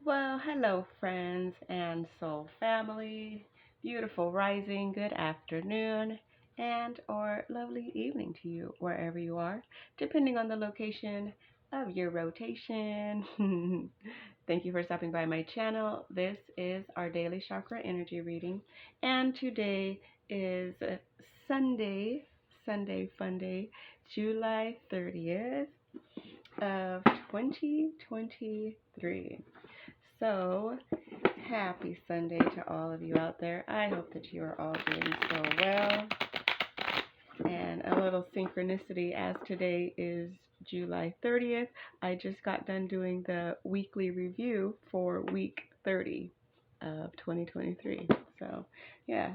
Well, hello, friends and soul family. Beautiful rising, good afternoon, and or lovely evening to you wherever you are, depending on the location of your rotation. Thank you for stopping by my channel. This is our Daily Chakra energy reading, and today is Sunday Fun Day, July 30th of 2023. So, happy Sunday to all of you out there. I hope that you are all doing so well. And a little synchronicity, as today is July 30th, I just got done doing the weekly review for week 30 of 2023. So, yeah,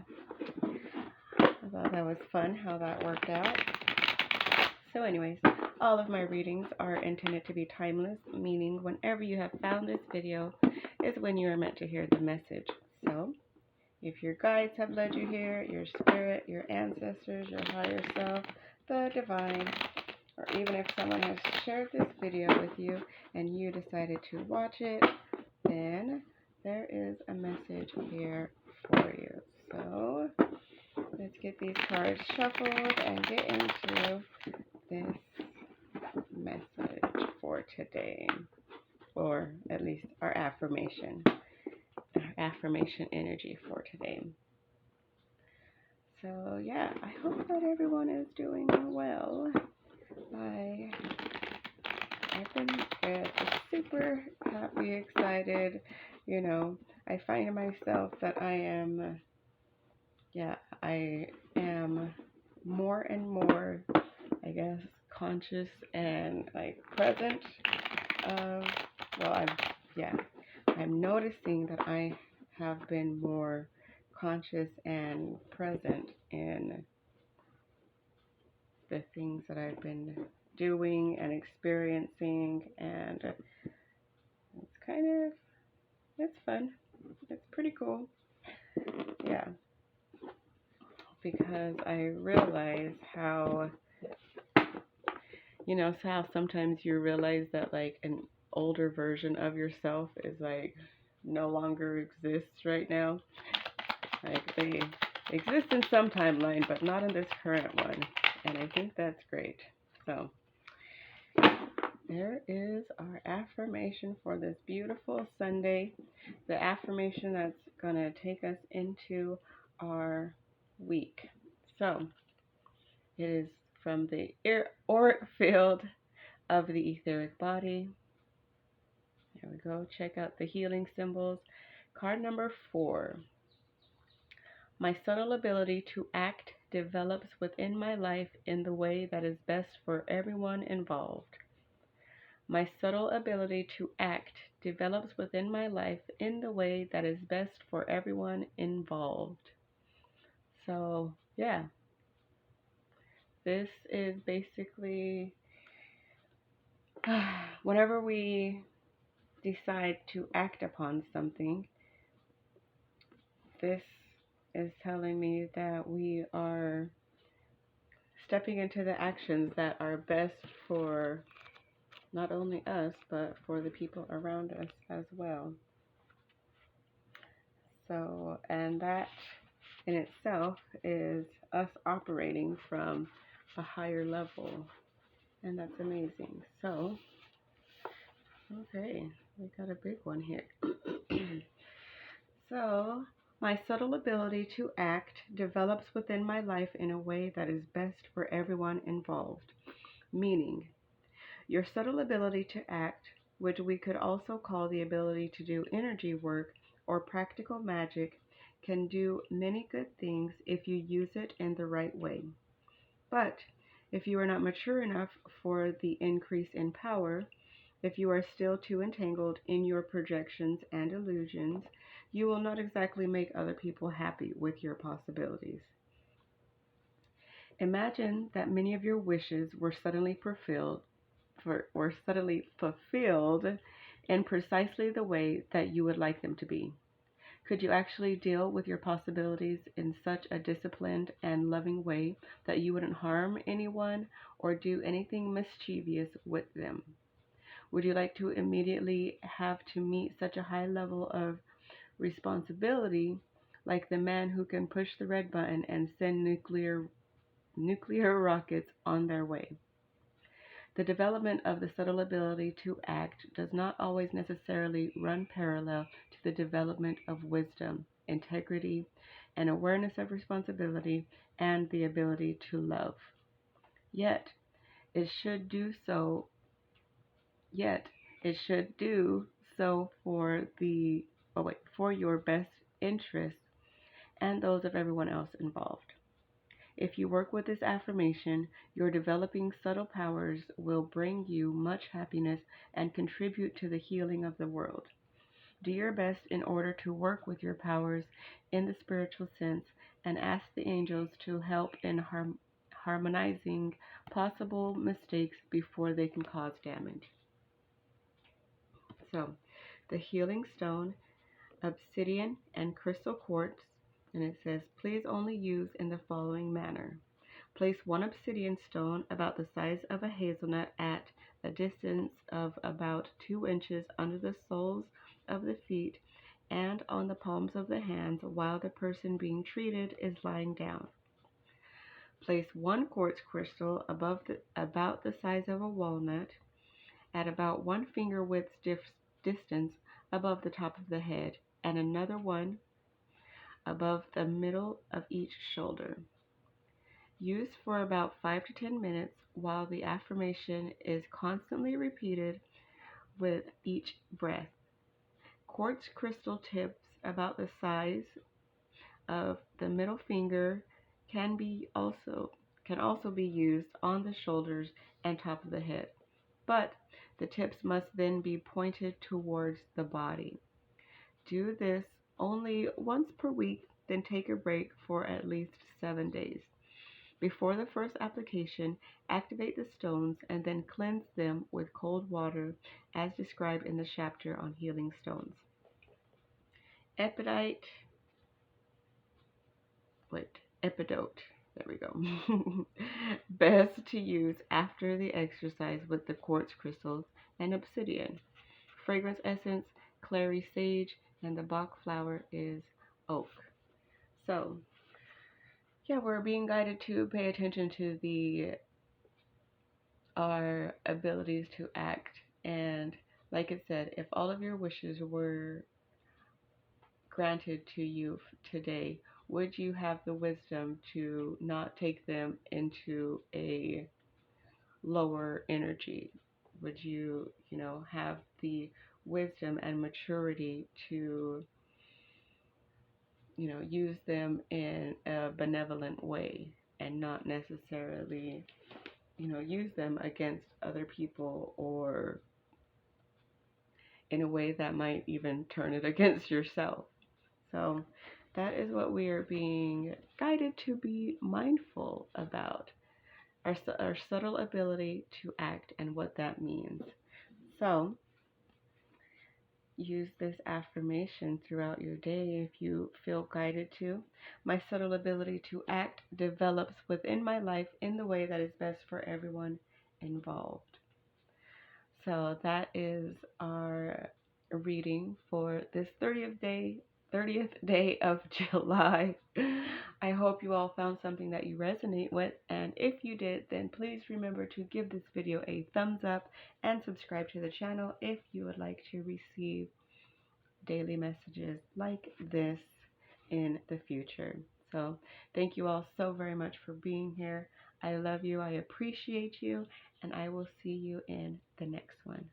I thought that was fun how that worked out. So anyways, all of my readings are intended to be timeless, meaning whenever you have found this video is when you are meant to hear the message. So, if your guides have led you here, your spirit, your ancestors, your higher self, the divine, or even if someone has shared this video with you and you decided to watch it, then there is a message here for you. So, let's get these cards shuffled and get into this message for today, or at least our affirmation energy for today. So yeah, I hope that everyone is doing well. I've been super happy, excited. I find myself that I am more and more, I guess, conscious and like present of, I'm noticing that I have been more conscious and present in the things that I've been doing and experiencing, and it's fun. It's pretty cool. Yeah. Because I realize how sometimes you realize that like an older version of yourself is like no longer exists right now. Like they exist in some timeline, but not in this current one. And I think that's great. So there is our affirmation for this beautiful Sunday. The affirmation that's going to take us into our week. So it is from the auric field of the etheric body. There we go. Check out the healing symbols. Card number 4. My subtle ability to act develops within my life in the way that is best for everyone involved. My subtle ability to act develops within my life in the way that is best for everyone involved. So, yeah. This is basically whenever we decide to act upon something, this is telling me that we are stepping into the actions that are best for not only us, but for the people around us as well. So, and that in itself is us operating from a higher level, and that's amazing. So, okay, we got a big one here. So, my subtle ability to act develops within my life in a way that is best for everyone involved. Meaning, your subtle ability to act, which we could also call the ability to do energy work or practical magic, can do many good things if you use it in the right way. But if you are not mature enough for the increase in power, if you are still too entangled in your projections and illusions, you will not exactly make other people happy with your possibilities. Imagine that many of your wishes were suddenly fulfilled in precisely the way that you would like them to be. Could you actually deal with your possibilities in such a disciplined and loving way that you wouldn't harm anyone or do anything mischievous with them? Would you like to immediately have to meet such a high level of responsibility, like the man who can push the red button and send nuclear rockets on their way? The development of the subtle ability to act does not always necessarily run parallel to the development of wisdom, integrity, and awareness of responsibility and the ability to love. Yet, it should do so Yet it should do so for your best interests and those of everyone else involved. If you work with this affirmation, your developing subtle powers will bring you much happiness and contribute to the healing of the world. Do your best in order to work with your powers in the spiritual sense and ask the angels to help in harmonizing possible mistakes before they can cause damage. So, the healing stone, obsidian, and crystal quartz, and it says, please only use in the following manner. Place one obsidian stone about the size of a hazelnut at a distance of about 2 inches under the soles of the feet and on the palms of the hands while the person being treated is lying down. Place one quartz crystal about the size of a walnut at about 1 finger width distance above the top of the head, and another one above the middle of each shoulder. Use for about 5 to 10 minutes while the affirmation is constantly repeated with each breath. Quartz crystal tips about the size of the middle finger can also be used on the shoulders and top of the head, but the tips must then be pointed towards the body. Do this only once per week, then take a break for at least 7 days. Before the first application, activate the stones and then cleanse them with cold water as described in the chapter on healing stones. Epidote. There we go. Best to use after the exercise with the quartz crystals and obsidian. Fragrance essence, clary sage, and the Bach flower is oak. So, yeah, we're being guided to pay attention to our abilities to act. And like it said, if all of your wishes were granted to you today, would you have the wisdom to not take them into a lower energy? Would you, have the wisdom and maturity to, use them in a benevolent way and not necessarily, use them against other people or in a way that might even turn it against yourself? So that is what we are being guided to be mindful about, our subtle ability to act and what that means. So use this affirmation throughout your day if you feel guided to. My subtle ability to act develops within my life in the way that is best for everyone involved. So that is our reading for this 30th day of July. I hope you all found something that you resonate with, and if you did, then please remember to give this video a thumbs up and subscribe to the channel if you would like to receive daily messages like this in the future. So thank you all so very much for being here. I love you, I appreciate you, and I will see you in the next one.